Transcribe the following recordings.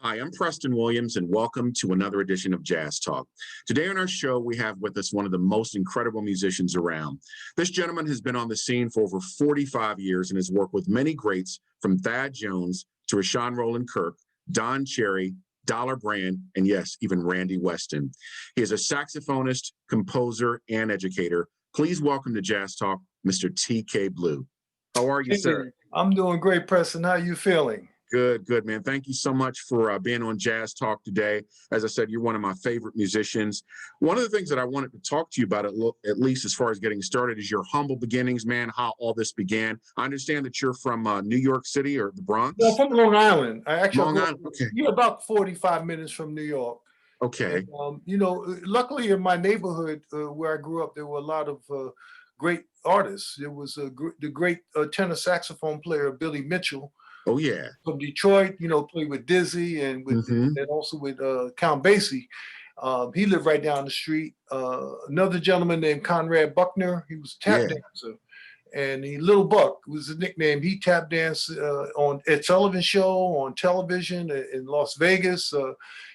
Hi, I'm Preston Williams, and welcome to another edition of Jazz Talk. Today on our show, we have with us one of the most incredible musicians around. This gentleman has been on the scene for over 45 years and has worked with many greats from Thad Jones to Rashawn Roland Kirk, Don Cherry, Dollar Brand, and yes, even Randy Weston. He is a saxophonist, composer, and educator. Please welcome to Jazz Talk, Mr. T.K. Blue. How are you, sir? I'm doing great, Preston. How are you feeling? Good, man. Thank you so much for being on Jazz Talk today. As I said, you're one of my favorite musicians. One of the things that I wanted to talk to you about, at least as far as getting started, is your humble beginnings, man, how all this began. I understand that you're from New York City or the Bronx? No, from Long Island. Long Island, okay. You're about 45 minutes from New York. Okay. And, luckily in my neighborhood where I grew up, there were a lot of great artists. There was the great tenor saxophone player, Billy Mitchell. Oh, yeah. From Detroit, played with Dizzy and also with Count Basie. He lived right down the street. Another gentleman named Conrad Buckner, he was a tap dancer. And Little Buck was his nickname. He tap danced on Ed Sullivan Show on television in Las Vegas.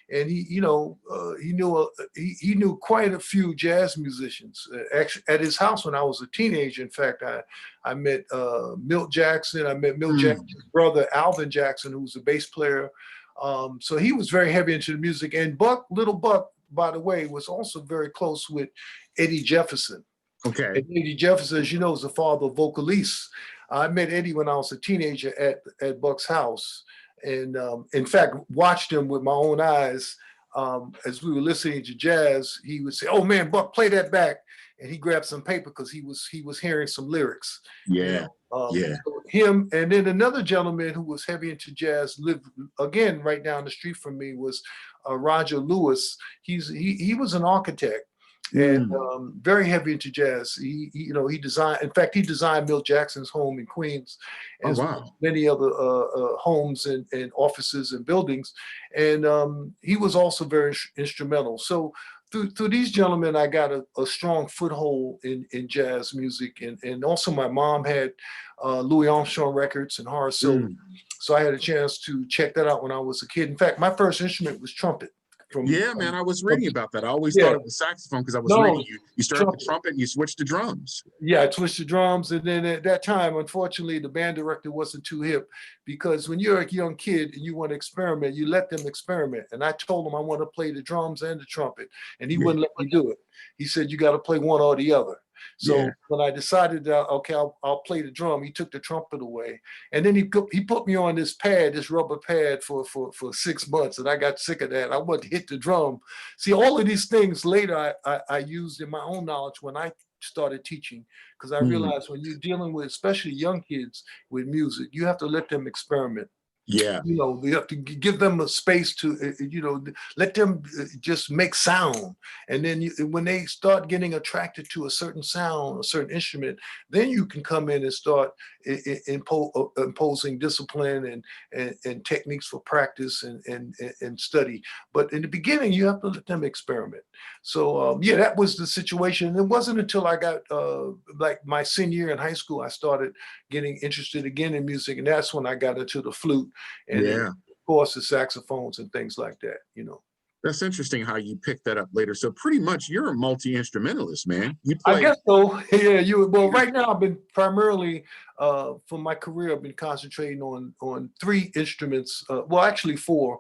And he knew quite a few jazz musicians. Actually, at his house when I was a teenager, in fact, I met Milt Jackson. I met Milt Jackson's brother, Alvin Jackson, who was a bass player. So he was very heavy into the music. And Little Buck, by the way, was also very close with Eddie Jefferson. Okay. And Eddie Jefferson, as you know, is the father of Vocalise. I met Eddie when I was a teenager at Buck's house. And in fact, watched him with my own eyes as we were listening to jazz. He would say, "Oh man, Buck, play that back," and he grabbed some paper because he was hearing some lyrics. Yeah, So him, and then another gentleman who was heavy into jazz lived again right down the street from me was Roger Lewis. He was an architect. And very heavy into jazz. He designed. In fact, he designed Milt Jackson's home in Queens, as well as many other homes and offices and buildings. And he was also very instrumental. So through these gentlemen, I got a strong foothold in jazz music. And also my mom had Louis Armstrong records and Horace Silver. So I had a chance to check that out when I was a kid. In fact, my first instrument was trumpet. Man, I was reading about that. I always thought it was saxophone because I was reading you started with trumpet and you switched to drums. Yeah, I switched to drums. And then at that time, unfortunately, the band director wasn't too hip because when you're a young kid and you want to experiment, you let them experiment. And I told him I want to play the drums and the trumpet, and he wouldn't let me do it. He said, "You got to play one or the other." So when I decided that, okay, I'll play the drum, he took the trumpet away. And then he put me on this rubber pad for 6 months. And I got sick of that. I wanted to hit the drum. See, all of these things later I used in my own knowledge when I started teaching, because I realized when you're dealing with, especially young kids with music, you have to let them experiment. Yeah. You have to give them a space to, let them just make sound. And then when they start getting attracted to a certain sound, a certain instrument, then you can come in and start imposing discipline and techniques for practice and study. But in the beginning, you have to let them experiment. So that was the situation. And it wasn't until I got like my senior year in high school, I started getting interested again in music. And that's when I got into the flute. And then, of course, the saxophones and things like that, That's interesting how you picked that up later. So pretty much you're a multi-instrumentalist, man. You play. I guess so. Yeah, well, right now I've been primarily, for my career, I've been concentrating on 3 instruments. Well, actually 4.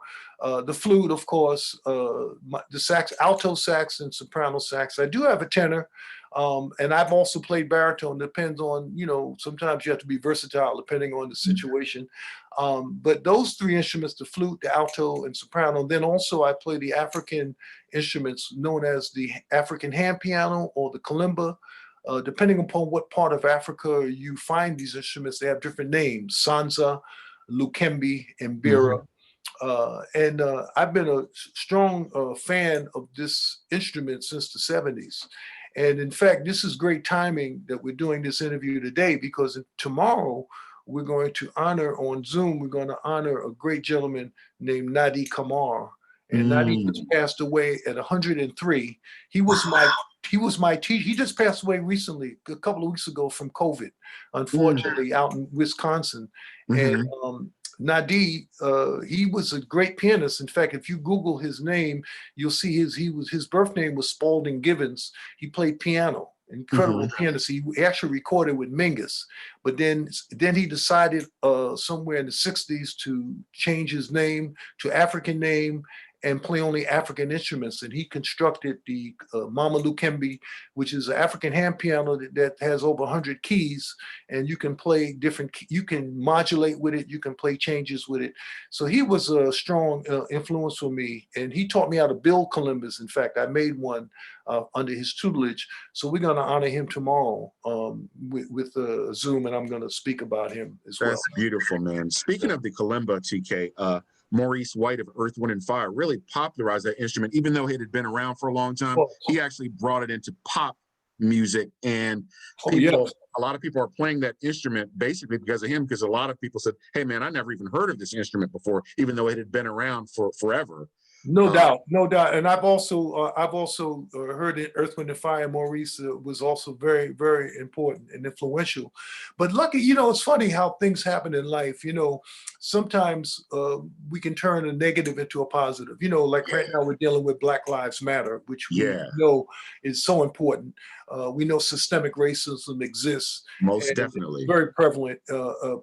The flute, of course, the sax, alto sax and soprano sax. I do have a tenor. And I've also played baritone. Depends on, sometimes you have to be versatile depending on the situation. But those 3 instruments, the flute, the alto, and soprano. Then also I play the African instruments known as the African hand piano or the kalimba. Depending upon what part of Africa you find these instruments, they have different names: Sanza, Lukembe, and Bira. And I've been a strong fan of this instrument since the 70s. And in fact, this is great timing that we're doing this interview today, because tomorrow we're going to honor on Zoom, we're going to honor a great gentleman named Nadi Kamar. And Nadi just passed away at 103. He was my teacher. He just passed away recently, a couple of weeks ago, from COVID, unfortunately, out in Wisconsin. And Nadi, he was a great pianist. In fact, if you Google his name, you'll see his birth name was Spalding Givens. He played piano, incredible pianist. He actually recorded with Mingus, but then he decided somewhere in the '60s to change his name to African name and play only African instruments. And he constructed the Mama Lukembe, which is an African hand piano that has over 100 keys, and you can play different, you can modulate with it, you can play changes with it. So he was a strong influence for me, and he taught me how to build calimbas. In fact, I made one under his tutelage. So we're going to honor him tomorrow with Zoom, and I'm going to speak about him as well. That's beautiful, man. Speaking of the kalimba, TK, Maurice White of Earth, Wind, and Fire really popularized that instrument, even though it had been around for a long time. He actually brought it into pop music, and people, a lot of people are playing that instrument basically because of him, because a lot of people said, hey, man, I never even heard of this instrument before, even though it had been around for forever. No doubt, no doubt. And I've also heard that Earth, Wind, and Fire. Maurice was also very, very important and influential. But lucky, it's funny how things happen in life. Sometimes we can turn a negative into a positive. Like right now we're dealing with Black Lives Matter, which we know is so important. We know systemic racism exists. Most definitely. Very prevalent.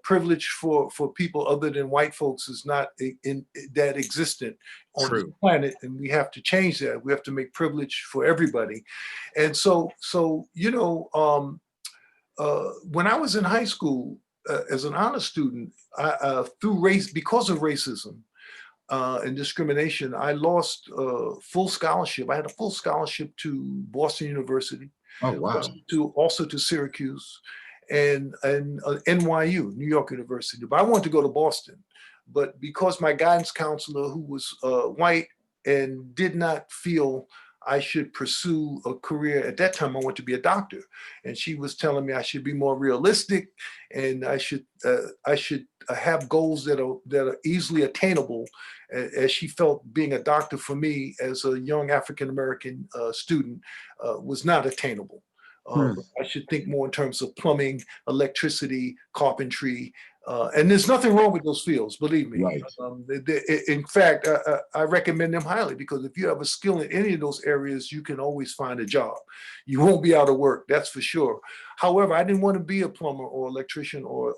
Privilege for people other than white folks is not that existent on this planet, and we have to change that. We have to make privilege for everybody. And so when I was in high school as an honor student, because of racism and discrimination, I lost full scholarship. I had a full scholarship to Boston University. Oh, wow. Also to Syracuse and NYU, New York University. But I wanted to go to Boston. But because my guidance counselor, who was white and did not feel I should pursue a career, at that time I wanted to be a doctor, and she was telling me I should be more realistic, and I should have goals that are easily attainable, as she felt being a doctor for me as a young African American student was not attainable. I should think more in terms of plumbing, electricity, carpentry. And there's nothing wrong with those fields, believe me. Right. In fact, I recommend them highly, because if you have a skill in any of those areas, you can always find a job. You won't be out of work, that's for sure. However, I didn't want to be a plumber or electrician or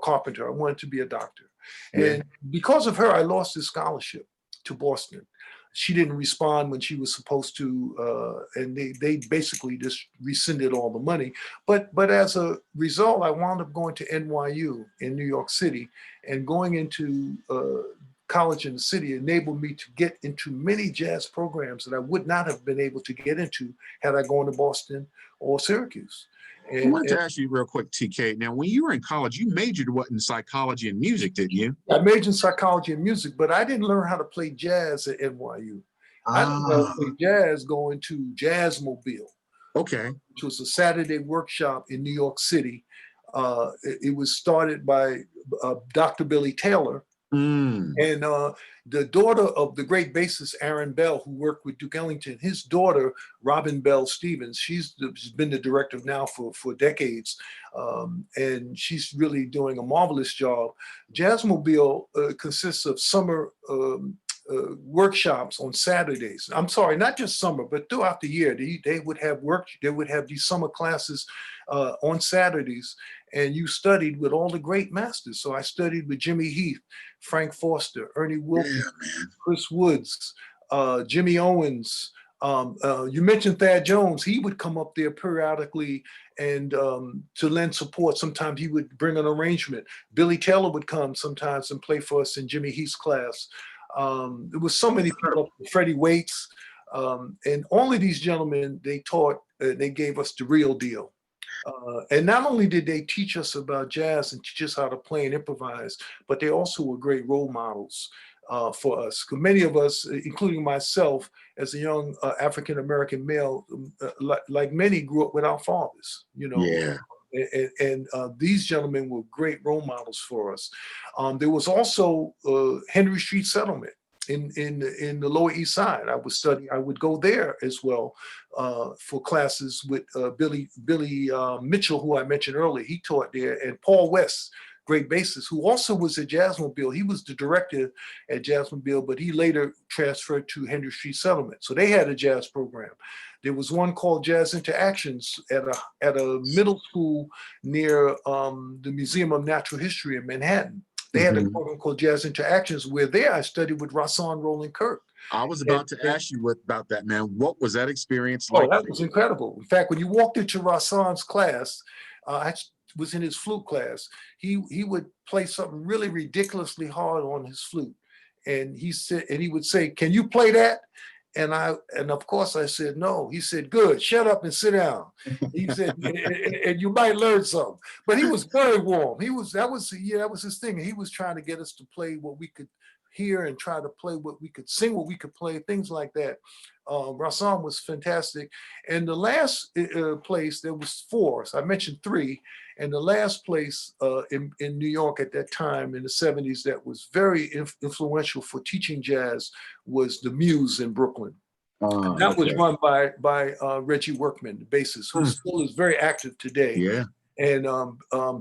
carpenter. I wanted to be a doctor. And because of her, I lost this scholarship to Boston. She didn't respond when she was supposed to, and they basically just rescinded all the money. But as a result, I wound up going to NYU in New York City, and going into college in the city enabled me to get into many jazz programs that I would not have been able to get into had I gone to Boston or Syracuse. I wanted to ask you real quick, TK. Now, when you were in college, you majored in psychology and music, didn't you? I majored in psychology and music, but I didn't learn how to play jazz at NYU. I learned how to play jazz going to Jazzmobile. Okay. Which was a Saturday workshop in New York City. It was started by Dr. Billy Taylor. And the daughter of the great bassist Aaron Bell, who worked with Duke Ellington, his daughter, Robin Bell Stevens, she's been the director now for decades. And she's really doing a marvelous job. Jazzmobile consists of summer workshops on Saturdays. I'm sorry, not just summer, but throughout the year. They would have these summer classes on Saturdays, and you studied with all the great masters. So I studied with Jimmy Heath, Frank Foster, Ernie Wilson, Chris Woods, Jimmy Owens. You mentioned Thad Jones. He would come up there periodically and to lend support. Sometimes he would bring an arrangement. Billy Taylor would come sometimes and play for us in Jimmy Heath's class. There was so many people, Freddie Waits, and all of these gentlemen, they taught, they gave us the real deal. And not only did they teach us about jazz and teach us how to play and improvise, but they also were great role models for us. Because many of us, including myself, as a young African-American male, like many, grew up without fathers, And these gentlemen were great role models for us. There was also Henry Street Settlement in the Lower East Side. I would go there as well for classes with Billy Mitchell, who I mentioned earlier. He taught there, and Paul West, great bassist who also was at Jazzmobile. He was the director at Jazzmobile, but he later transferred to Henry Street Settlement. So they had a jazz program. There was one called Jazz Interactions at a middle school near the Museum of Natural History in Manhattan. They had a program called Jazz Interactions where there I studied with Rahsaan Roland Kirk. I was about to ask you about that, man. What was that experience Oh, like? that was incredible. In fact, when you walked into Rahsaan's class, I was in his flute class. He would play something really ridiculously hard on his flute, and he would say, "Can you play that?" And of course I said no. He said, "Good, shut up and sit down." He said, and you might learn something. But he was very warm. That was his thing. He was trying to get us to play what we could hear and try to play what we could sing, what we could play, things like that. Rahsaan was fantastic. And the last place, there was four. So I mentioned three. And the last place in New York at that time in the 70s that was very influential for teaching jazz was the Muse in Brooklyn. That was run by Reggie Workman, the bassist, who still is very active today. Yeah. And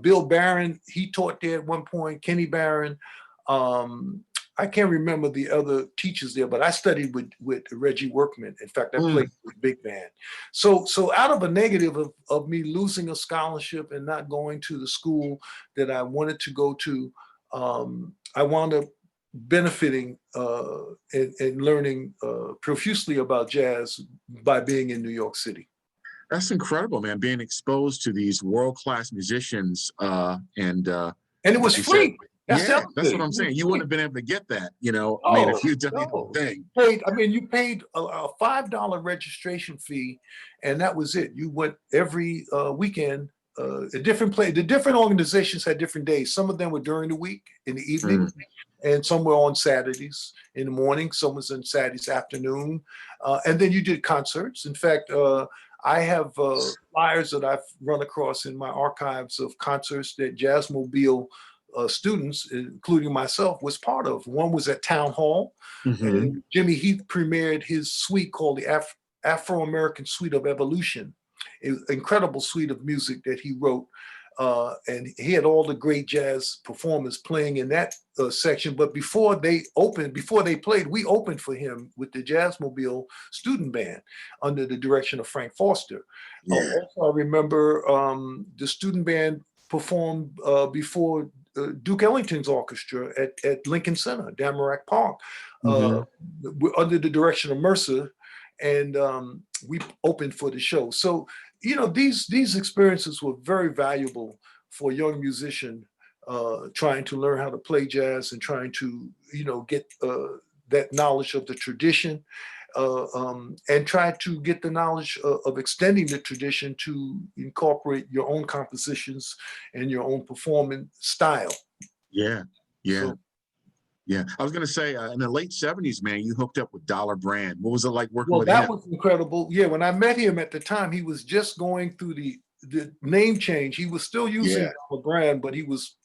Bill Barron, he taught there at one point, Kenny Barron. I can't remember the other teachers there, but I studied with Reggie Workman. In fact, I played with big band. So out of a negative of me losing a scholarship and not going to the school that I wanted to go to, I wound up benefiting and learning profusely about jazz by being in New York City. That's incredible, man. Being exposed to these world-class musicians and it was free. That's what I'm saying. You wouldn't have been able to get that, if you'd done your own thing. You paid a $5 registration fee, and that was it. You went every weekend, a different place. The different organizations had different days. Some of them were during the week, in the evening, and some were on Saturdays in the morning. Some was on Saturdays afternoon, and then you did concerts. In fact, I have flyers that I've run across in my archives of concerts that Jazzmobile students, including myself, was part of. One was at Town Hall, and Jimmy Heath premiered his suite called the Afro-American Suite of Evolution, an incredible suite of music that he wrote. And he had all the great jazz performers playing in that section. But before they played, we opened for him with the Jazzmobile student band under the direction of Frank Foster. Also, I remember the student band performed before Duke Ellington's orchestra at Lincoln Center, Damarack Park, under the direction of Mercer, and we opened for the show. So, these experiences were very valuable for a young musician trying to learn how to play jazz and trying to, get that knowledge of the tradition and try to get the knowledge of extending the tradition to incorporate your own compositions and your own performance style. Yeah. I was going to say, in the late 70s, man, you hooked up with Dollar Brand. What was it like working with him? Well, that was incredible. Yeah, when I met him at the time, he was just going through the name change. He was still using Dollar Brand, but he was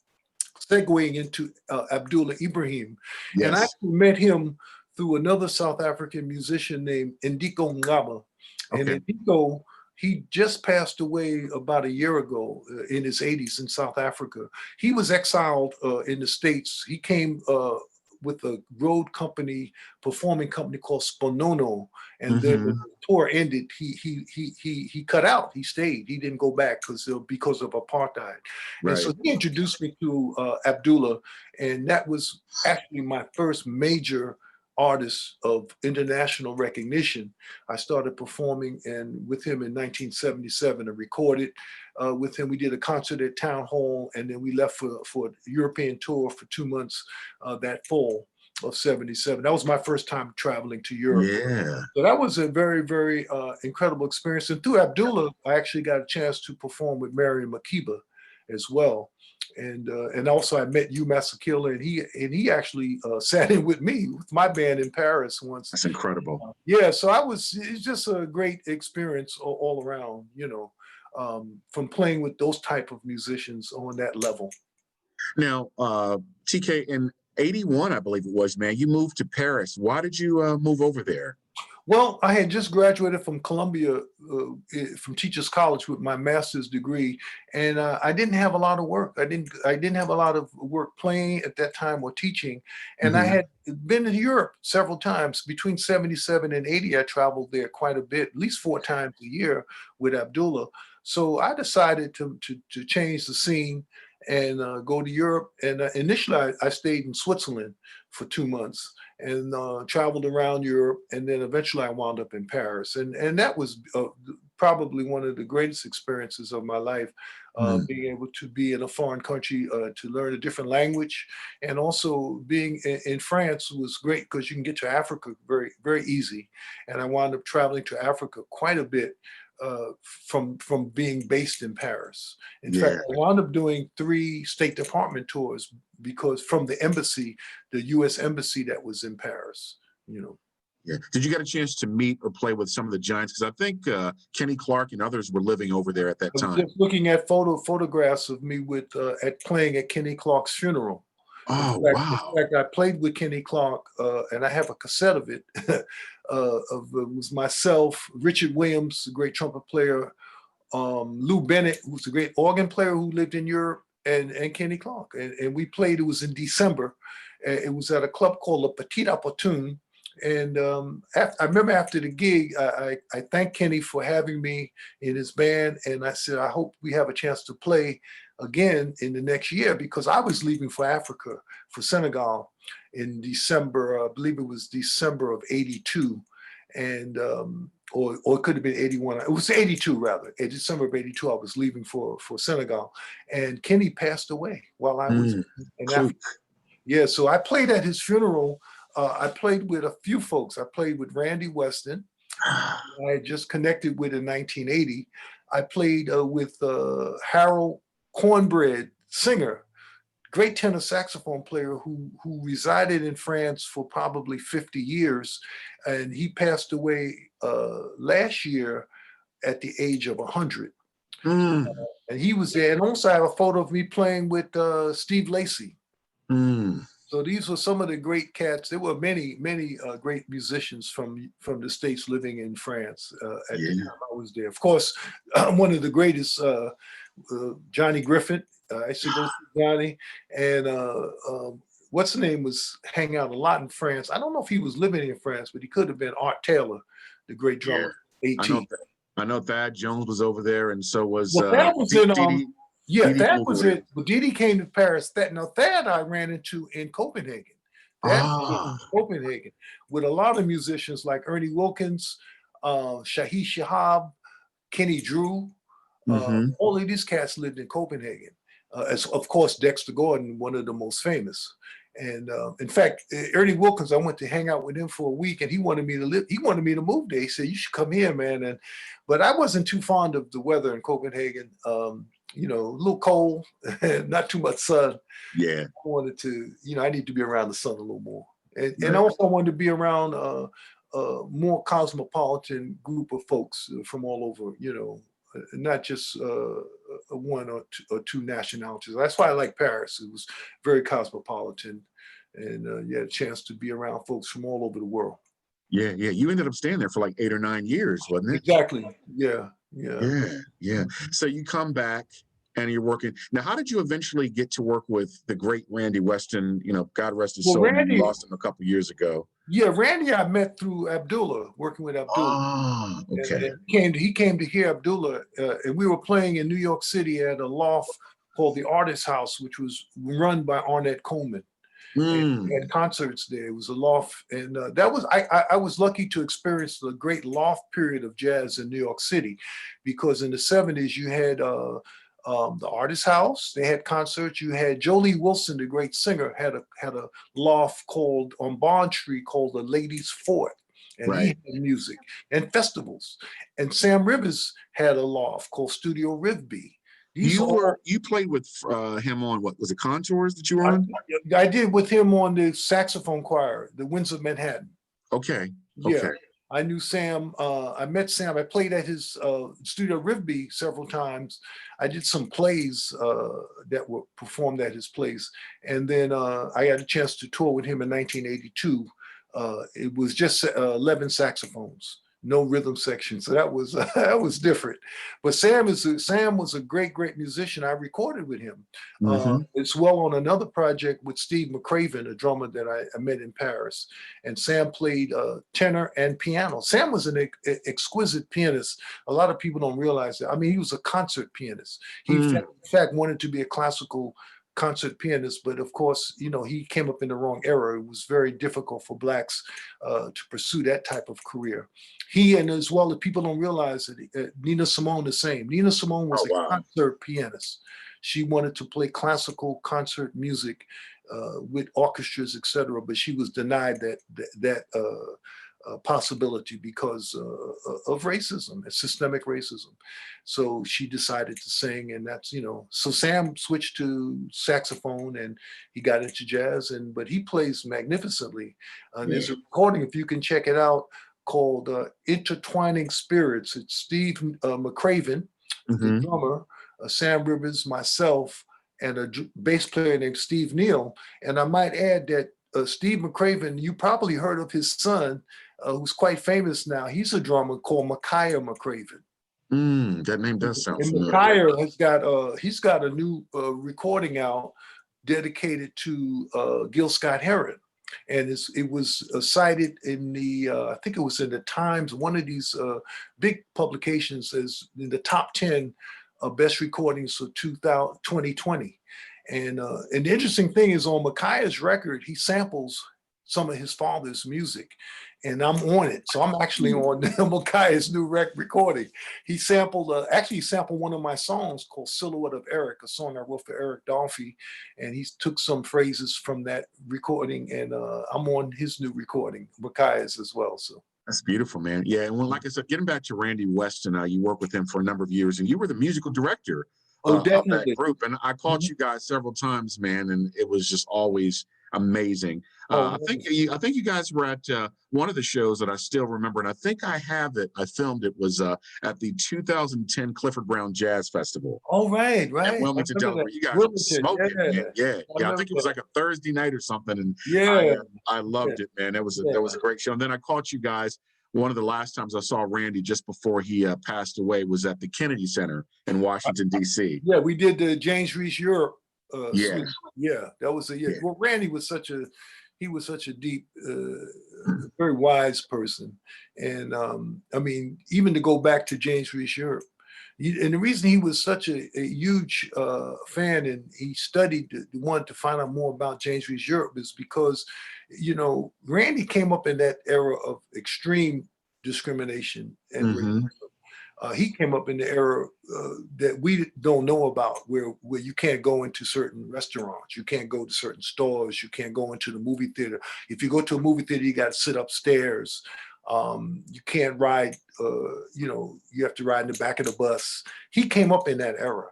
segueing into Abdullah Ibrahim. Yes. And I met him through another South African musician named Ndiko Ngaba. And Ndiko, he just passed away about a year ago in his 80s in South Africa. He was exiled in the States. He came with a road company, performing company called Sponono. And then when the tour ended, he cut out. He stayed. He didn't go back because of apartheid. Right. And so he introduced me to Abdullah, and that was actually my first major artist of international recognition. I started performing with him in 1977 and recorded with him. We did a concert at Town Hall, and then we left for a European tour for 2 months that fall of 77. That was my first time traveling to Europe. Yeah. So that was a very, very incredible experience. And through Abdullah, I actually got a chance to perform with Mariam Makeba as well. And also I met Hugh Masekela, and he actually sat in with me with my band in Paris once. That's incredible. So it's just a great experience all around, from playing with those type of musicians on that level. Now, TK, in 81, I believe it was, man, you moved to Paris. Why did you move over there? Well, I had just graduated from Columbia, from Teachers College with my master's degree, and I didn't have a lot of work. I didn't have a lot of work playing at that time or teaching, and I Hmm. had been to Europe several times. Between '77 and '80, I traveled there quite a bit, at least 4 times a year with Abdullah. So I decided to change the scene and go to Europe. And initially, I stayed in Switzerland for 2 months and traveled around Europe, and then eventually I wound up in Paris, and that was probably one of the greatest experiences of my life, being able to be in a foreign country, to learn a different language, and also being in France was great because you can get to Africa very easy, and I wound up traveling to Africa quite a bit. From being based in Paris. In fact, Yeah. I wound up doing 3 State Department tours because from the embassy, the U.S. embassy that was in Paris. You know, Yeah. Did you get a chance to meet or play with some of the giants? Because I think Kenny Clark and others were living over there at that I was time. just looking at photographs of me with at playing at Kenny Clark's funeral. Oh, In wow. fact, I played with Kenny Clark, and I have a cassette of it. Of it was myself, Richard Williams, the great trumpet player, Lou Bennett, who's a great organ player who lived in Europe, and Kenny Clark. And we played, it was in December. It was at a club called Le Petit Opportun. And I remember after the gig, I thanked Kenny for having me in his band. And I said, I hope we have a chance to play again in the next year because I was leaving for Africa, for Senegal in December, I believe it was December of '82. And or it could have been '81. It was '82 rather. In December of '82, I was leaving for Senegal, and Kenny passed away while I was Mm. in Cool. Africa. Yeah, so I played at his funeral. I played with a few folks. I played with Randy Weston. I had just connected with in 1980. I played with Harold Cornbread, singer, great tenor saxophone player who resided in France for probably 50 years, and he passed away last year at the age of 100. Mm. And he was there. And also, I have a photo of me playing with Steve Lacy. Mm. So these were some of the great cats. There were many great musicians from the States living in France at the Yeah. time I was there. Of course, one of the greatest, Johnny Griffin. I used to go see Johnny, and what's the name was hanging out a lot in France. I don't know if he was living in France, but he could have been Art Taylor, the great Yeah. drummer. I know. At. I know Thad Jones was over there, and so was Well, Thad was in yeah, Dee Dee Thad was Blueberry. it. But Didi came to Paris. Thad I ran into in Copenhagen. Thad was in Ah. Copenhagen with a lot of musicians like Ernie Wilkins, Shahi Shahab, Kenny Drew. Hmm. All of these cats lived in Copenhagen. As of course Dexter Gordon, one of the most famous. And in fact, Ernie Wilkins, I went to hang out with him for a week, and he wanted me to live. He wanted me to move there. He said, "You should come here, man." And but I wasn't too fond of the weather in Copenhagen. A little cold, not too much sun. Yeah. I wanted to, I need to be around the sun a little more, and Right. also I wanted to be around more cosmopolitan group of folks from all over. Not just one or two nationalities. That's why I like Paris. It was very cosmopolitan, and you had a chance to be around folks from all over the world. Yeah. Yeah. You ended up staying there for like 8 or 9 years, wasn't it? Exactly. Yeah. Yeah. Yeah. Yeah. So you come back and you're working. Now, how did you eventually get to work with the great Randy Weston? God rest his Well, soul. We Randy, lost him a couple years ago. yeah, Randy, I met through Abdullah, working with Abdullah. Ah, okay. And he came to hear Abdullah, and we were playing in New York City at a loft called the Artist House, which was run by Arnett Coleman. And we Mm. had concerts there. It was a loft, and that was I was lucky to experience the great loft period of jazz in New York City, because in the '70s you had the Artist House. They had concerts. You had Jolie Wilson, the great singer, had a loft called on Bond Street called the Ladies Fort, and he Right. had music and festivals. And Sam Rivers had a loft called Studio Rivby. These all You played with him on what was it, Contours that you were I, on? I did with him on the saxophone choir, the Winds of Manhattan. Okay. Yeah, Okay. I knew Sam. I met Sam. I played at his studio Rivby several times. I did some plays that were performed at his place, and then I had a chance to tour with him in 1982 it was just 11 saxophones, no rhythm section. So that was that was different. But Sam was a great musician. I recorded with him as well on another project with Steve McCraven, a drummer that I met in Paris. And Sam played tenor and piano. Sam was an exquisite pianist. A lot of people don't realize that. I mean, he was a concert pianist. He in fact wanted to be a classical concert pianist, but of course, you know, he came up in the wrong era. It was very difficult for blacks to pursue that type of career. He, and as well as people don't realize that Nina Simone the same. Nina Simone was a concert pianist. She wanted to play classical concert music with orchestras, etc., but she was denied that possibility because of racism and systemic racism. So she decided to sing, and that's, you know, so Sam switched to saxophone and he got into jazz, but he plays magnificently. There's a recording, if you can check it out, called Intertwining Spirits. It's Steve McCraven, the drummer, Sam Rivers, myself, and a bass player named Steve Neal. And I might add that Steve McCraven, you probably heard of his son, who's quite famous now. He's a drummer called Micaiah McCraven. That name does sound and familiar. Micaiah has got he's got a new recording out dedicated to Gil Scott-Heron. And it was cited in the, I think it was in the Times, one of these big publications, as in the top 10 best recordings for 2020. And the interesting thing is, on Micaiah's record, he samples some of his father's music, and I'm on it. So I'm actually on Micaiah's new recording. He sampled, actually he sampled one of my songs called Silhouette of Eric, a song I wrote for Eric Dolphy, and he took some phrases from that recording, and I'm on his new recording, Micaiah's as well. So. That's beautiful, man. Yeah, and well, like I said, getting back to Randy Weston, you worked with him for a number of years, and you were the musical director of that group. And I called you guys several times, man, and it was just always amazing. I think you guys were at one of the shows that I still remember, and I think I have it. I filmed it. Was at the 2010 Clifford Brown Jazz Festival. Oh, right. At Wilmington, Delaware. You guys were smoking, man. Yeah. I think it was like a Thursday night or something, and I loved it, man. That was a great show. And then I caught you guys. One of the last times I saw Randy just before he passed away was at the Kennedy Center in Washington, D.C. Yeah, we did the James Reese Europe. That was well, Randy was such a deep, very wise person. And I mean, even to go back to James Reese Europe, and the reason he was such a huge fan, and he wanted to find out more about James Reese Europe, is because, you know, Randy came up in that era of extreme discrimination and racism. He came up in the era that we don't know about, where you can't go into certain restaurants, you can't go to certain stores, you can't go into the movie theater. If you go to a movie theater, you got to sit upstairs. You can't ride, you know, you have to ride in the back of the bus. He came up in that era.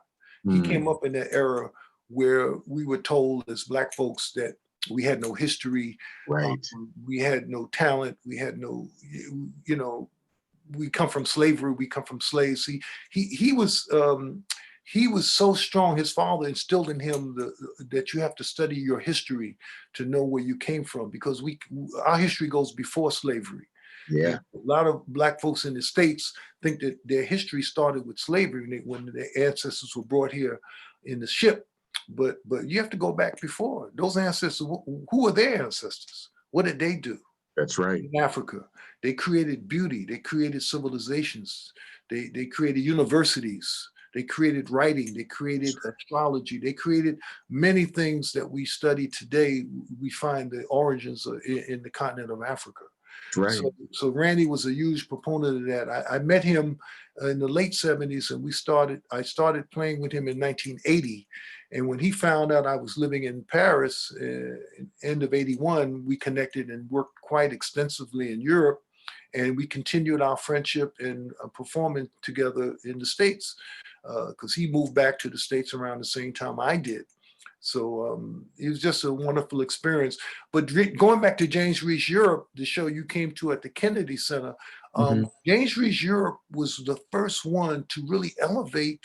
He came up in that era where we were told as Black folks that we had no history, we had no talent, we had no, you know, we come from slavery, we come from slaves. He was so strong. His father instilled in him that you have to study your history to know where you came from, because our history goes before slavery. Yeah. A lot of Black folks in the States think that their history started with slavery when their ancestors were brought here in the ship. But you have to go back before. Those ancestors, who were their ancestors? What did they do? That's right. In Africa, they created beauty. They created civilizations. They created universities. They created writing. They created astrology. They created many things that we study today. We find the origins in the continent of Africa. Right. So Randy was a huge proponent of that. I met him in the late 70s, and I started playing with him in 1980. And when he found out I was living in Paris, end of 81, we connected and worked quite extensively in Europe. And we continued our friendship and performing together in the States, because he moved back to the States around the same time I did. So it was just a wonderful experience. But going back to James Reese Europe, the show you came to at the Kennedy Center, James Reese Europe was the first one to really elevate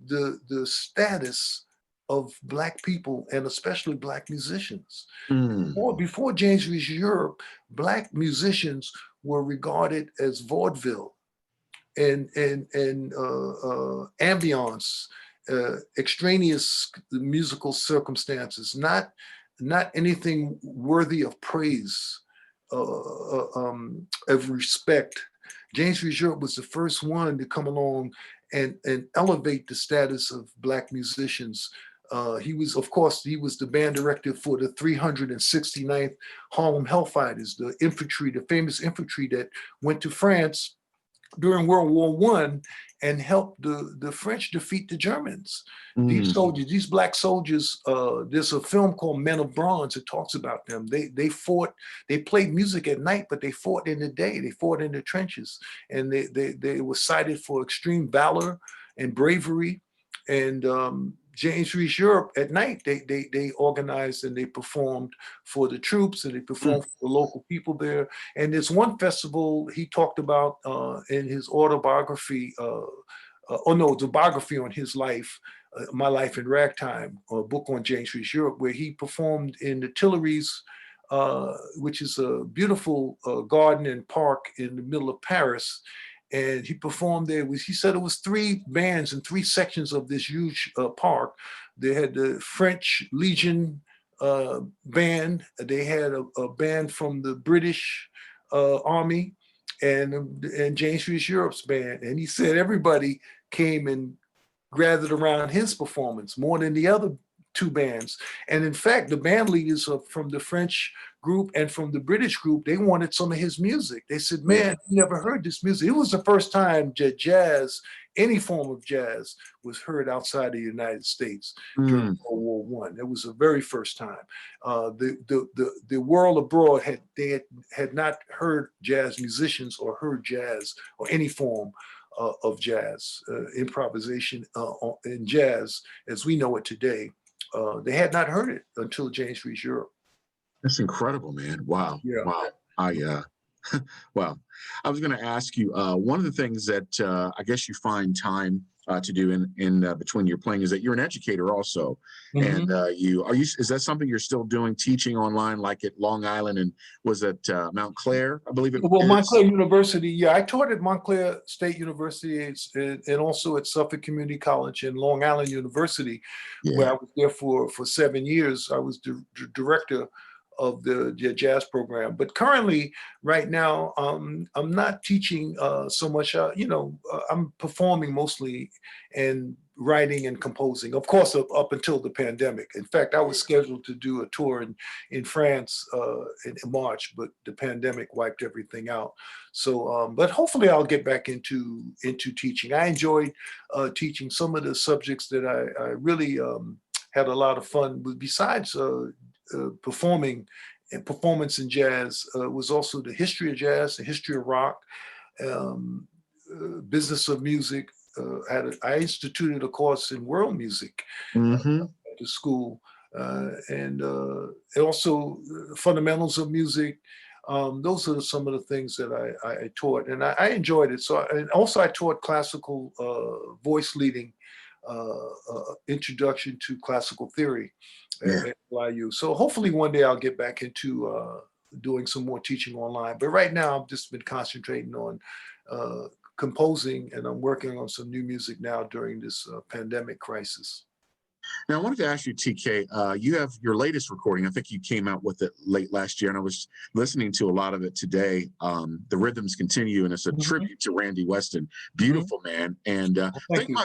the status of Black people and especially Black musicians. Mm. Before James reached Europe, Black musicians were regarded as vaudeville and ambience, extraneous musical circumstances, not anything worthy of praise, of respect. James Reese Europe was the first one to come along and elevate the status of Black musicians. He was, of course, he was the band director for the 369th Harlem Hellfighters, the infantry, the famous infantry that went to France during World War I and helped the French defeat the Germans. These soldiers, these Black soldiers, there's a film called Men of Bronze that talks about them. They fought, they played music at night, but they fought in the day. They fought in the trenches, and they were cited for extreme valor and bravery. And James Reese Europe at night, they organized and they performed for the troops and they performed for the local people there. And there's one festival he talked about in his autobiography, the biography on his life, My Life in Ragtime, a book on James Reese Europe, where he performed in the Tuileries, which is a beautiful garden and park in the middle of Paris. And he performed there. He said it was 3 bands in 3 sections of this huge park. They had the French Legion band. They had a band from the British Army, and James Reese Europe's band. And he said everybody came and gathered around his performance more than the other 2 bands. And in fact, the band leaders from the French group and from the British group, they wanted some of his music. They said, man, we never heard this music. It was the first time that jazz, any form of jazz, was heard outside the United States during World War I. It was the very first time. The world abroad had not heard jazz musicians or heard jazz or any form of jazz, improvisation in jazz as we know it today. They had not heard it until James Reese Europe. That's incredible, man. Wow. Yeah. Wow. Well, I was going to ask you, one of the things that I guess you find time to do in between your playing is that you're an educator also. And is that something you're still doing, teaching online, like at Long Island, and was it Mount Clair, I believe it was? Well, Montclair University, yeah, I taught at Montclair State University and also at Suffolk Community College and Long Island University, where I was there for 7 years. I was the director of the jazz program. But currently, right now, I'm not teaching so much. I'm performing mostly and writing and composing, of course, up until the pandemic. In fact, I was scheduled to do a tour in France in March, but the pandemic wiped everything out. So, but hopefully I'll get back into teaching. I enjoyed teaching some of the subjects that I really had a lot of fun with. Besides performing and performance in jazz, was also the history of jazz, the history of rock, business of music. I instituted a course in world music at the school, and also fundamentals of music. Those are some of the things that I taught, and I enjoyed it. So, and also I taught classical voice leading, introduction to classical theory at NYU. So hopefully one day I'll get back into doing some more teaching online. But right now I've just been concentrating on composing, and I'm working on some new music now during this pandemic crisis. Now, I wanted to ask you, TK, you have your latest recording. I think you came out with it late last year, and I was listening to a lot of it today. The Rhythms Continue, and it's a tribute to Randy Weston. Beautiful, man. And I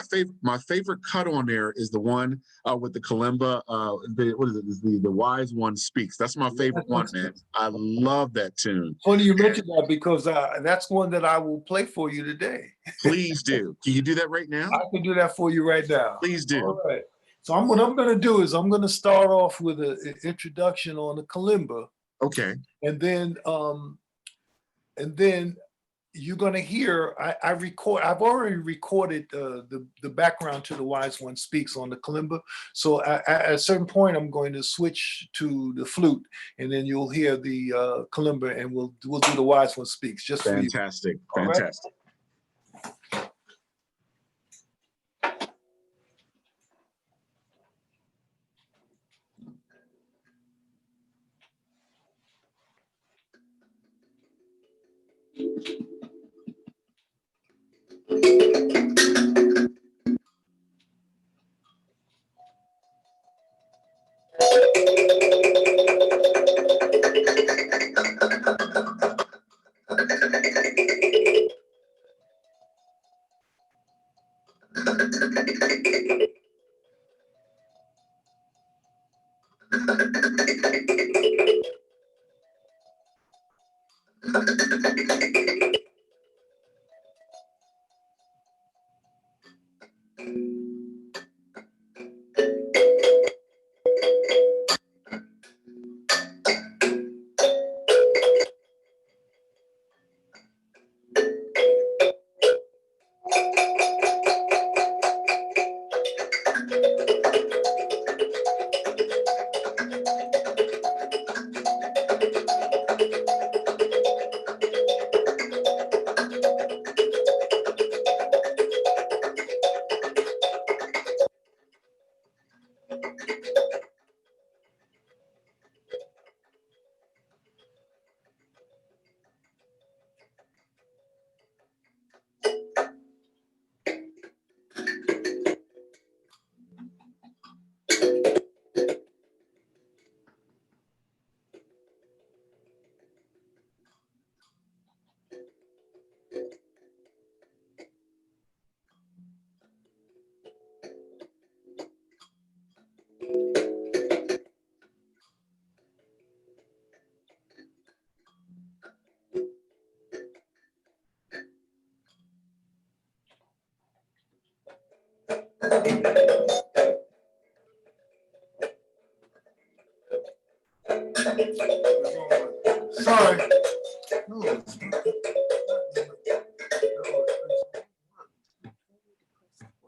think my favorite cut on there is the one with the kalimba. What is it? The Wise One Speaks. That's my favorite one, man. I love that tune. Funny you mentioned that, because that's one that I will play for you today. Please do. Can you do that right now? I can do that for you right now. Please do. All right. So what I'm going to do is I'm going to start off with an introduction on the kalimba. Okay. And then you're going to hear, I've already recorded the background to the Wise One Speaks on the kalimba. So at a certain point, I'm going to switch to the flute, and then you'll hear the kalimba, and we'll do the Wise One Speaks. Just fantastic. For you. Fantastic. Right? Sorry. No,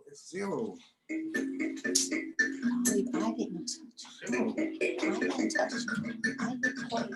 it's zero. I didn't touch it. I didn't touch it. I recorded.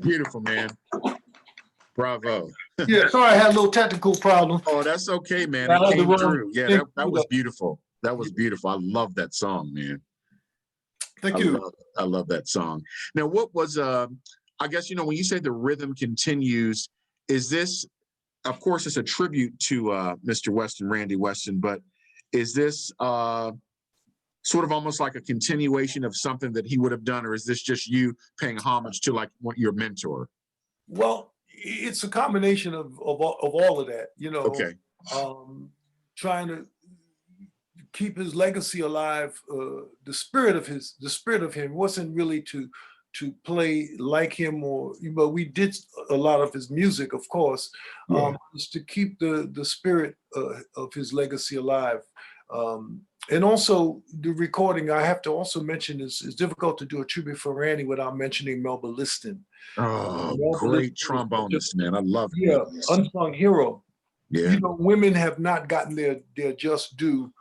Beautiful, man. Bravo. Yeah, sorry, I had a little technical problem. Oh, that's okay, man. I It had to came run. through. Yeah, Thank that you. was beautiful. That was beautiful. I love that song, man. Thank you. I love that song. Now, what was I guess when you say the rhythm continues, is this, of course, it's a tribute to Mr. Weston, Randy Weston, but is this sort of almost like a continuation of something that he would have done, or is this just you paying homage to like your mentor? Well, it's a combination of all of that, Okay. Trying to keep his legacy alive. The spirit of him wasn't really to play like him, but we did a lot of his music, of course, is to keep the spirit of his legacy alive. And also the recording, I have to also mention, is difficult to do a tribute for Randy without mentioning Melba Liston. Oh, great trombonist, man. I love it. Yeah, unsung hero. Yeah. Women have not gotten their just due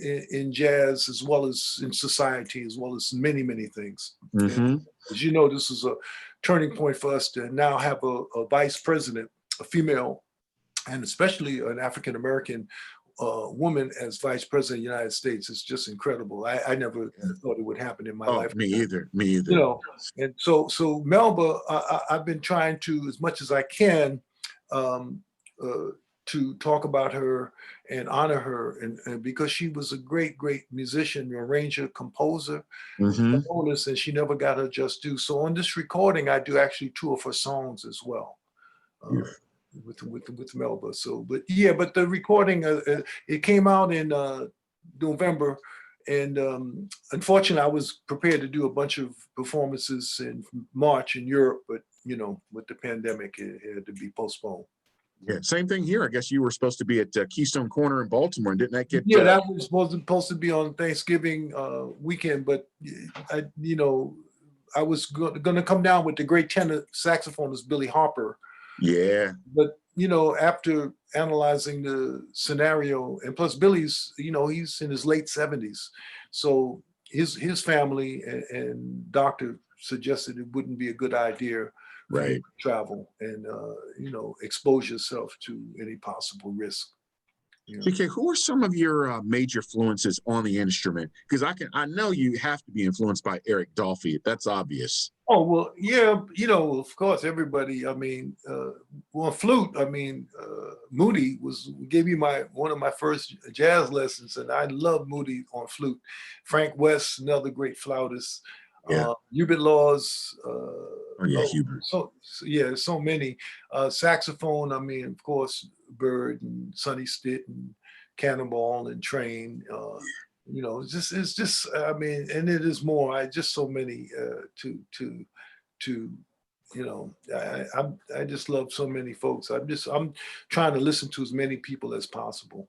in jazz, as well as in society, as well as many, many things. Mm-hmm. As you know, this is a turning point for us to now have a vice president, a female, and especially an African-American woman as vice president of the United States. It's just incredible. I never thought it would happen in my life. Me either. Me either. And so Melba, I've been trying to, as much as I can, to talk about her and honor her, and because she was a great musician, arranger, composer, bonus, and she never got her just due. So on this recording, I do actually 2 of her songs as well. With Melba. So, but the recording, it came out in November, and unfortunately, I was prepared to do a bunch of performances in March in Europe, but with the pandemic, it had to be postponed. Yeah, same thing here. I guess you were supposed to be at Keystone Corner in Baltimore, and didn't that get? Yeah, that was supposed to be on Thanksgiving weekend, but I was going to come down with the great tenor saxophonist Billy Harper. Yeah. But after analyzing the scenario, and plus Billy's, he's in his late 70s, so his family and doctor suggested it wouldn't be a good idea for him to travel and expose yourself to any possible risk. Okay, who are some of your major influences on the instrument? Because I know you have to be influenced by Eric Dolphy. That's obvious. Oh, well, yeah, of course, everybody. I mean, on flute, Moody gave me one of my first jazz lessons, and I love Moody on flute. Frank West, another great flautist. Hubert Laws. Hubert. So many. Saxophone, of course, Bird and Sonny Stitt and Cannonball and Train. It's just, and it is more. Just so many I just love so many folks. I'm trying to listen to as many people as possible.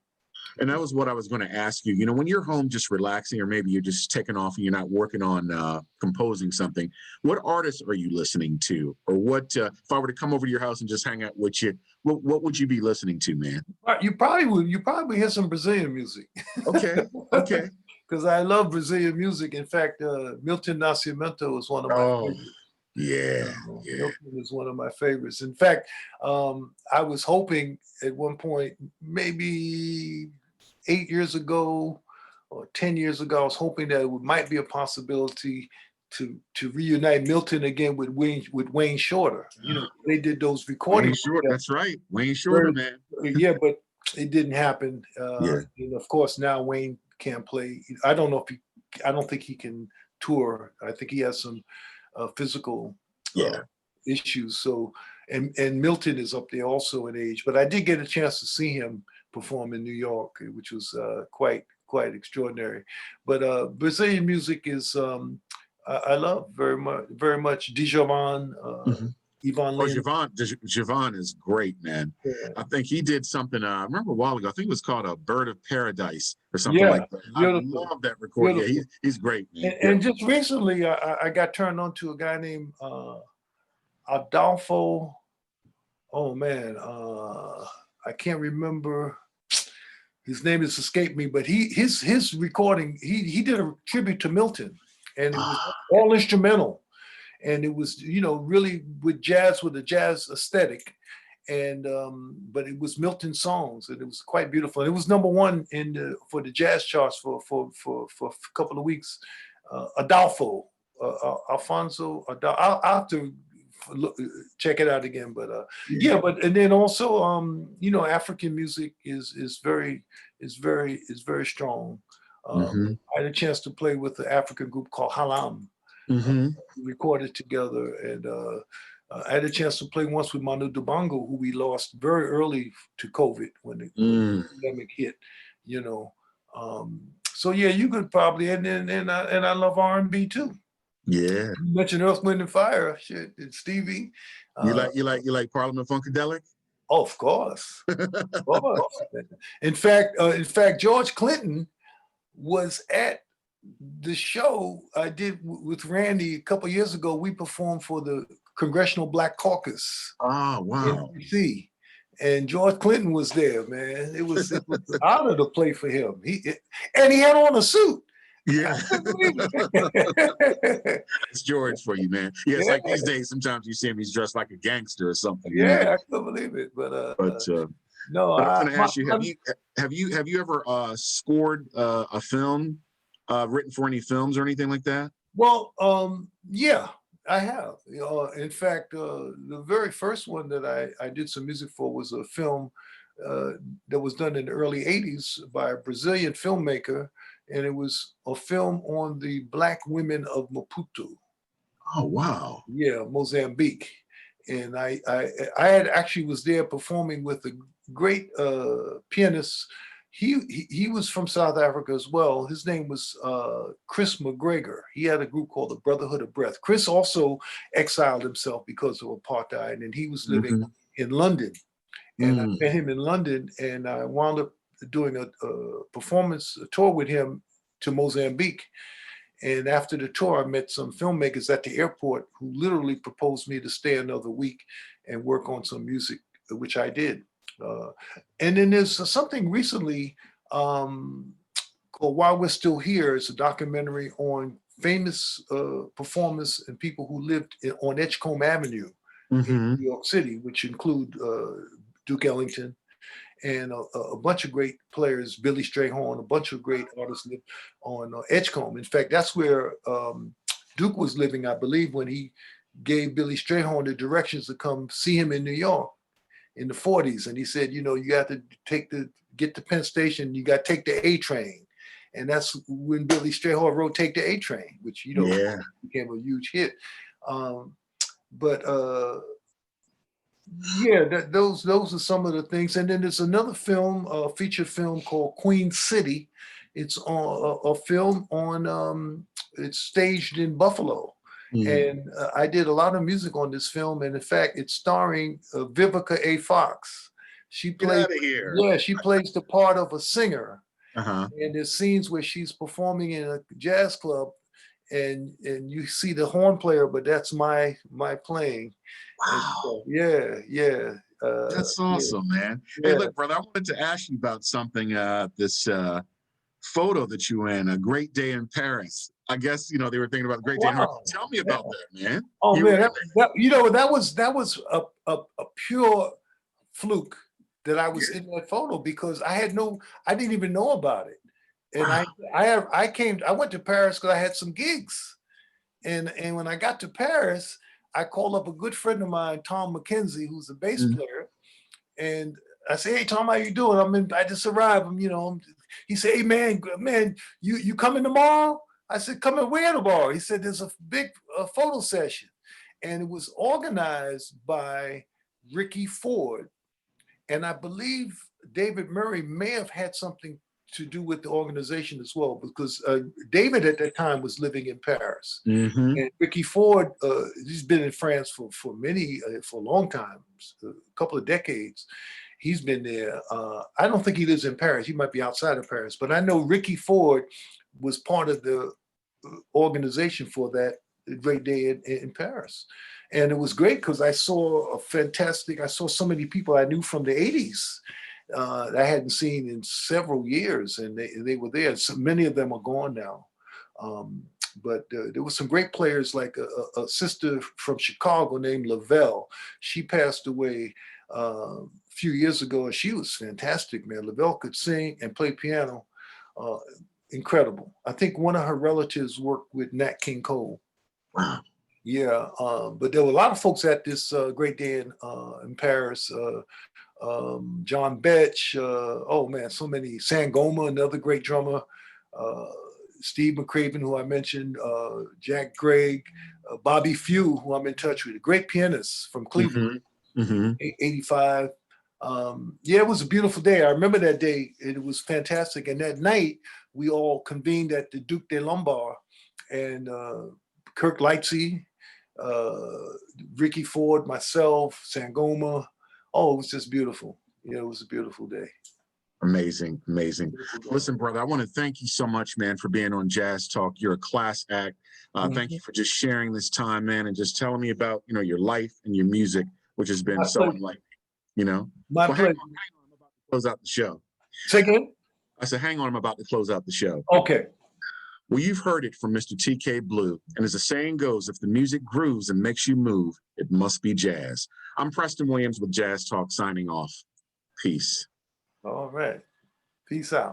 And that was what I was going to ask you. When you're home just relaxing, or maybe you're just taking off and you're not working on composing something, what artists are you listening to? Or what, if I were to come over to your house and just hang out with you, what would you be listening to, man? You probably hear some Brazilian music. Okay. Because I love Brazilian music. In fact, Milton Nascimento is one of my favorites. Yeah. Milton is one of my favorites. In fact, I was hoping at one point, maybe 8 years ago or 10 years ago, I was hoping that it might be a possibility to reunite Milton again with Wayne Shorter. They did those recordings. Wayne Shorter, that's right. Wayne Shorter, man. Yeah, but it didn't happen. And of course, now Wayne can't play. I don't think he can tour. I think he has some physical issues. So, and Milton is up there also in age. But I did get a chance to see him perform in New York, which was quite extraordinary. But Brazilian music is I love very much. Djavan, Ivan Lins. Djavan is great, man. Yeah. I think he did something, I remember a while ago, I think it was called A Bird of Paradise or something like that. Beautiful. I love that recording. Beautiful. Yeah, he's great, man. And just recently, I got turned on to a guy named Adolfo. Oh, man. I can't remember. His name has escaped me, but his recording, he did a tribute to Milton, and it was all instrumental. and it was, you know, really with a jazz aesthetic. And but it was Milton songs, and it was quite beautiful. It was #1 for the jazz charts for a couple of weeks. Adolfo, Alfonso, I'll have to look, check it out again. But yeah, but and then also you know, African music is very strong. Mm-hmm. I had a chance to play with the African group called Halam. Mm-hmm. We recorded together, and I had a chance to play once with Manu Dibango, who we lost very early to COVID when the pandemic hit. You know, so yeah, you could probably, and I love R&B too. Yeah. You mentioned Earth, Wind, and Fire, shit, and Stevie. You like Parliament Funkadelic? Oh, of course, of course. In fact, George Clinton was at the show I did with Randy a couple of years ago. We performed for the Congressional Black Caucus Oh, in wow. DC, and George Clinton was there. Man, it was an honor to play for him. And he had on a suit. Yeah. I couldn't believe it. It's George for you, man. Yeah, it's Yeah. like these days, sometimes you see him, he's dressed like a gangster or something. You Yeah, know? I couldn't believe it. But But no, I was going to ask you, have you ever scored a film, written for any films or anything like that? well, yeah, I have. In fact, the very first one that I did some music for was a film that was done in the early '80s by a Brazilian filmmaker, and it was a film on the Black women of Maputo. Oh, wow. Yeah, Mozambique. And I had actually was there performing with a great pianist. He was from South Africa as well. His name was Chris McGregor. He had a group called the Brotherhood of Breath. Chris also exiled himself because of apartheid, and he was living in London. And I met him in London, and I wound up doing a performance, a tour with him to Mozambique. And after the tour, I met some filmmakers at the airport who literally proposed me to stay another week and work on some music, which I did. And then there's something recently called While We're Still Here. It's a documentary on famous performers and people who lived on Edgecombe Avenue in New York City, which include Duke Ellington, and a bunch of great players, Billy Strayhorn, a bunch of great artists live on Edgecombe. In fact, that's where Duke was living, I believe, when he gave Billy Strayhorn the directions to come see him in New York in the 40s. And he said, you know, you got to get to Penn Station, you got to take the A train. And that's when Billy Strayhorn wrote Take the A Train, which, you know, became a huge hit. Yeah, those are some of the things. And then there's another film, a feature film called Queen City. It's on a film on, it's staged in Buffalo. And I did a lot of music on this film. And in fact, it's starring Vivica A. Fox. She plays, she plays the part of a singer. And there's scenes where she's performing in a jazz club, and you see the horn player, but that's my playing. Wow. So, yeah. That's awesome, man. Hey, look, brother, I wanted to ask you about something. This photo that you were in, A Great Day in Paris. I guess, you know, they were thinking about a great day in Paris. Tell me about that, man. Oh, man, that was a pure fluke that I was in that photo, because I didn't even know about it. And I went to Paris because I had some gigs. And when I got to Paris, I called up a good friend of mine, Tom McKenzie, who's a bass player. And I said, hey, Tom, how you doing? I just arrived. He said, hey, man, you coming tomorrow? I said, coming where tomorrow? He said, there's a big photo session. And it was organized by Ricky Ford. And I believe David Murray may have had something to do with the organization as well, because David at that time was living in Paris. And Ricky Ford, he's been in France for a long time, a couple of decades. He's been there. I don't think he lives in Paris. He might be outside of Paris, but I know Ricky Ford was part of the organization for that Great Day in Paris. And it was great because I saw so many people I knew from the 80s. I hadn't seen in several years, and they were there. So many of them are gone now. But there were some great players, like a sister from Chicago named Lavelle. She passed away a few years ago, and she was fantastic, man. Lavelle could sing and play piano. Incredible. I think one of her relatives worked with Nat King Cole. Wow. Yeah, but there were a lot of folks at this great day in Paris. John Betch, oh man, so many. Sangoma, another great drummer. Steve McCraven, who I mentioned, Jack Gregg, Bobby Few, who I'm in touch with, a great pianist from Cleveland, 85. Yeah, it was a beautiful day. I remember that day. It was fantastic. And that night, we all convened at the Duc de Lombard, and Kirk Lightsey, Ricky Ford, myself, Sangoma. Oh, it was just beautiful. Yeah, it was a beautiful day. Amazing, amazing. Listen, brother, I want to thank you so much, man, for being on Jazz Talk. You're a class act. Thank you for just sharing this time, man, and just telling me about, your life and your music, which has been so enlightening, My Well, pleasure. hang on, I'm about to close out the show. Say again? I said, hang on, I'm about to close out the show. Okay. Well, you've heard it from Mr. TK Blue. And as the saying goes, if the music grooves and makes you move, it must be jazz. I'm Preston Williams with Jazz Talk signing off. Peace. All right. Peace out.